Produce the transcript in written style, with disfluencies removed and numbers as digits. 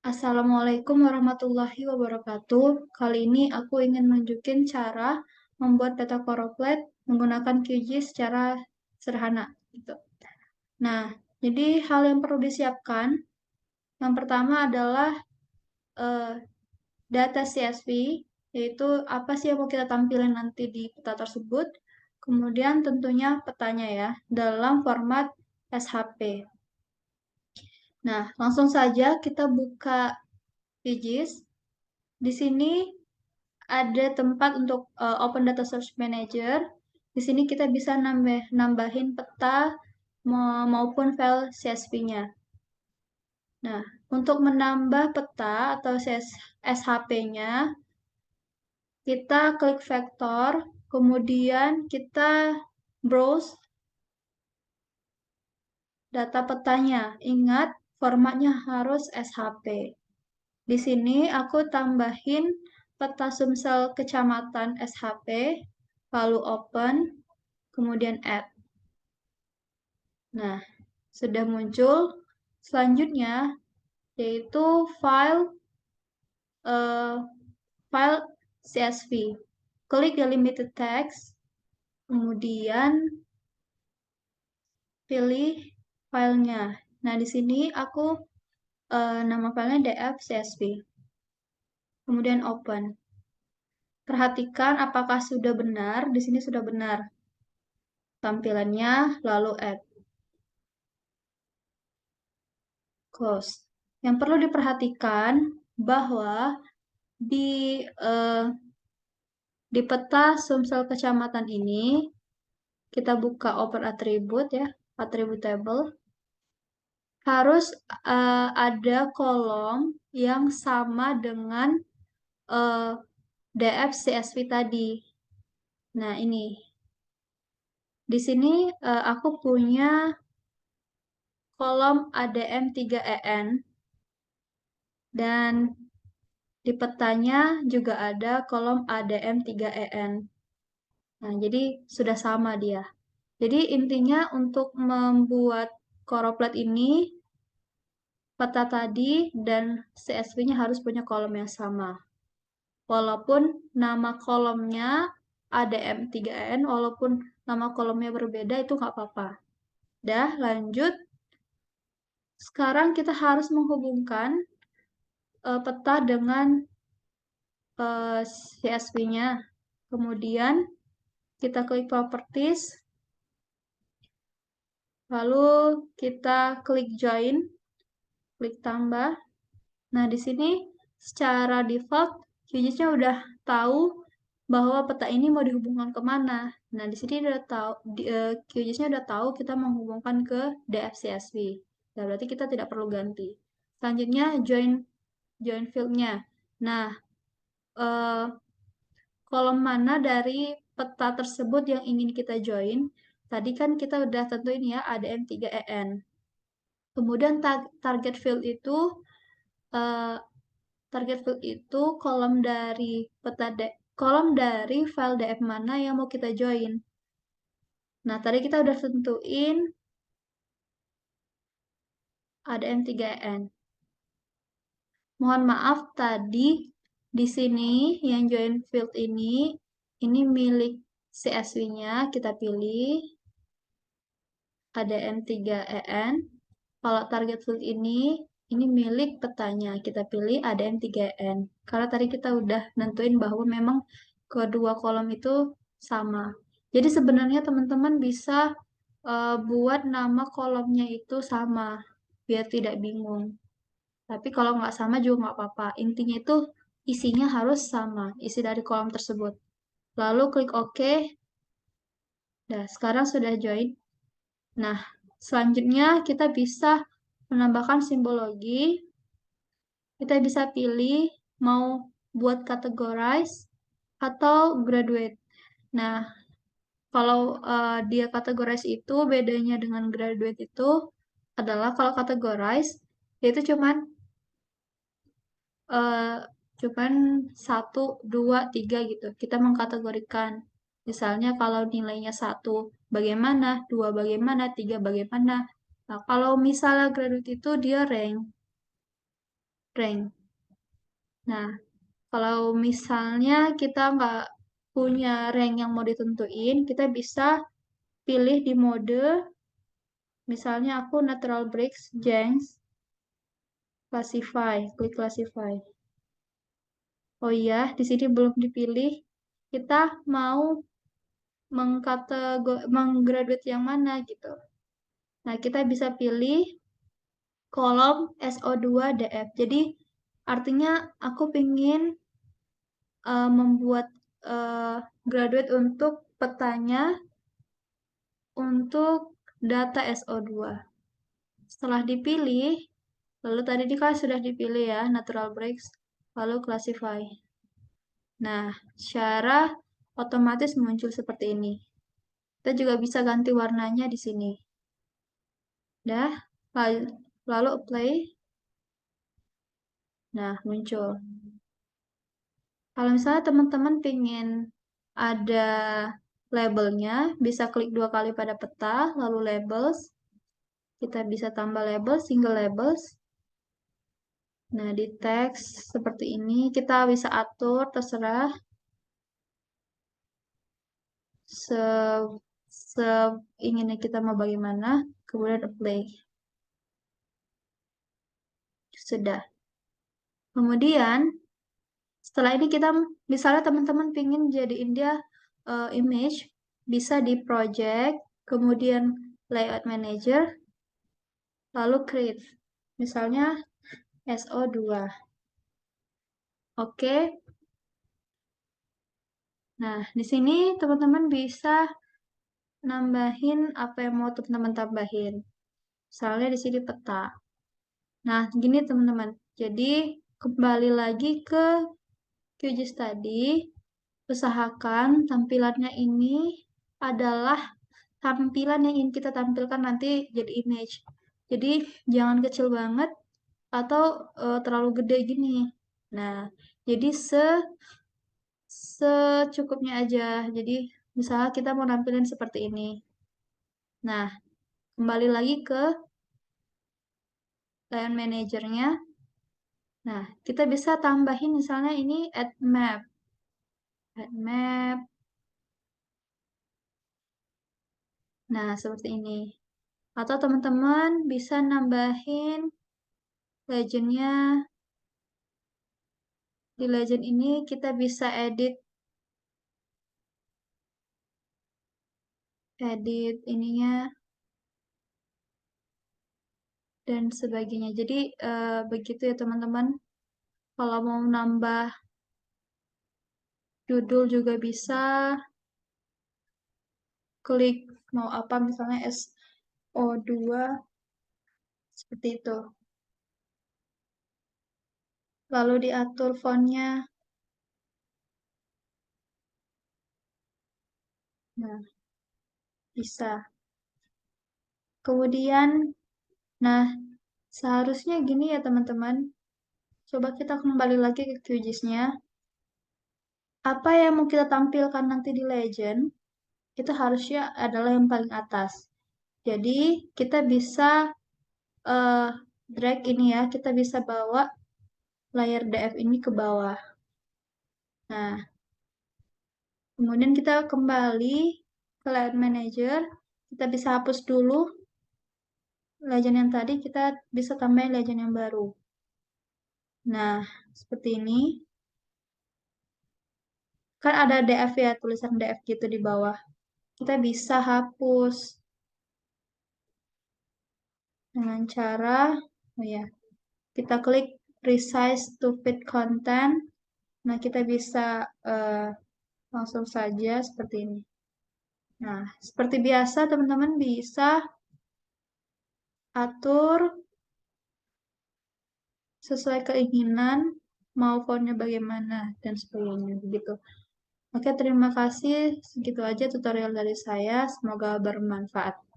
Assalamualaikum warahmatullahi wabarakatuh. Kali ini aku ingin nunjukin cara membuat data koroplet menggunakan QGIS secara sederhana. Gitu. Nah, jadi hal yang perlu disiapkan, yang pertama adalah eh, data CSV, yaitu apa sih yang mau kita tampilkan nanti di peta tersebut. Kemudian tentunya petanya ya, dalam format SHP. Nah, langsung saja kita buka QGIS. Di sini ada tempat untuk Open Data Source Manager. Di sini kita bisa nambahin peta maupun file CSV-nya. Nah, untuk menambah peta atau SHP-nya, kita klik vektor, kemudian kita browse data petanya. Ingat, formatnya harus SHP. Di sini aku tambahin peta Sumsel Kecamatan SHP, lalu open, kemudian add. Nah, sudah muncul. Selanjutnya, yaitu eh, file CSV. Klik delimited text, kemudian pilih filenya. Nah, di sini aku nama filenya df CSV. Kemudian open. Perhatikan apakah sudah benar. Di sini sudah benar tampilannya, lalu add. Close. Yang perlu diperhatikan bahwa di eh, di peta Sumsel Kecamatan ini kita buka open attribute ya, attribute table. Harus ada kolom yang sama dengan eh, df CSV tadi. Nah, ini. Di sini aku punya kolom ADM3EN dan di petanya juga ada kolom ADM3EN. Nah, jadi sudah sama dia. Jadi intinya untuk membuat koroplet ini, peta tadi dan CSV-nya harus punya kolom yang sama. Walaupun nama kolomnya ADM3N, walaupun nama kolomnya berbeda, itu nggak apa-apa. Dah, lanjut. Sekarang kita harus menghubungkan peta dengan CSV-nya. Kemudian kita klik Properties, lalu kita klik Join, klik Tambah. Nah, di sini secara default QGIS-nya udah tahu bahwa peta ini mau dihubungkan kemana. Nah, di sini udah tahu, QGIS-nya udah tahu kita menghubungkan ke DFCSV. Nah, berarti kita tidak perlu ganti. Selanjutnya, join field-nya. Nah, eh, kolom mana dari peta tersebut yang ingin kita join? Tadi kan kita udah tentuin ya, ADM3EN. Kemudian target field itu eh, kolom dari kolom dari file DF mana yang mau kita join. Nah, tadi kita udah tentuin ADM3N. Mohon maaf tadi di sini yang join field ini milik CSV-nya, kita pilih ADM3EN. Kalau target field ini milik petanya, kita pilih ADM3N. Karena tadi kita udah nentuin bahwa memang kedua kolom itu sama. Jadi sebenarnya teman-teman bisa buat nama kolomnya itu sama, biar tidak bingung. Tapi kalau nggak sama juga nggak apa-apa. Intinya itu isinya harus sama, isi dari kolom tersebut. Lalu klik OK. Nah, sekarang sudah join. Nah, selanjutnya kita bisa menambahkan simbologi. Kita bisa pilih mau buat categorize atau graduate. Nah, kalau dia categorize itu bedanya dengan graduate itu adalah kalau categorize itu eh, cuman 1, 2, 3 gitu. Kita mengkategorikan. Misalnya kalau nilainya 1 bagaimana, 2 bagaimana, 3 bagaimana. Nah, kalau misalnya graduate itu dia rank. Nah, kalau misalnya kita nggak punya rank yang mau ditentuin, kita bisa pilih di mode, misalnya aku natural breaks, Jenks, classify, klik classify. Oh iya, di sini belum dipilih. Kita mau menggraduate yang mana gitu. Nah, kita bisa pilih kolom SO2 DF. Jadi, artinya aku ingin membuat eh, graduate untuk petanya untuk data SO2. Setelah dipilih, lalu tadi kan sudah dipilih ya, natural breaks, lalu classify. Nah, secara otomatis muncul seperti ini. Kita juga bisa ganti warnanya di sini. Dah, lalu apply. Nah, muncul. Kalau misalnya teman-teman pengen ada labelnya, bisa klik 2 kali pada peta, lalu labels. Kita bisa tambah label, single labels. Nah, di teks seperti ini, kita bisa atur, terserah. Se, Inginnya kita mau bagaimana, kemudian apply. Sudah. Kemudian, setelah ini kita, misalnya teman-teman ingin jadiin dia image, bisa di project, kemudian layout manager, lalu create. Misalnya SO2. Oke. Nah, di sini teman-teman bisa nambahin apa yang mau teman-teman tambahin. Misalnya di sini peta. Nah, gini teman-teman. Jadi, kembali lagi ke QGIS tadi, usahakan tampilannya ini adalah tampilan yang ingin kita tampilkan nanti jadi image. Jadi, jangan kecil banget atau terlalu gede gini. Nah, jadi secukupnya aja. Jadi, misalnya kita mau nampilin seperti ini. Nah, kembali lagi ke layout manajernya. Nah, kita bisa tambahin misalnya ini add map. Add map. Nah, seperti ini. Atau teman-teman bisa nambahin legendnya. Di legend ini kita bisa edit ininya dan sebagainya. Jadi begitu ya teman-teman. Kalau mau nambah judul juga bisa klik mau apa misalnya SO2 seperti itu. Lalu diatur fontnya. Nah, bisa. Kemudian, nah seharusnya gini ya teman-teman. Coba kita kembali lagi ke QGIS-nya. Apa yang mau kita tampilkan nanti di legend, itu harusnya adalah yang paling atas. Jadi, kita bisa eh, drag ini ya, kita bisa bawa layar DF ini ke bawah. Nah, kemudian kita kembali ke layout manager, kita bisa hapus dulu legend yang tadi, kita bisa tambahin legend yang baru. Nah, seperti ini. Kan ada DF ya, tulisan DF gitu di bawah. Kita bisa hapus dengan cara, oh ya, kita klik resize to fit content. Nah, kita bisa langsung saja seperti ini. Nah, seperti biasa teman-teman bisa atur sesuai keinginan, mau fontnya bagaimana, dan sebagainya. Begitu. Oke, terima kasih. Segitu aja tutorial dari saya. Semoga bermanfaat.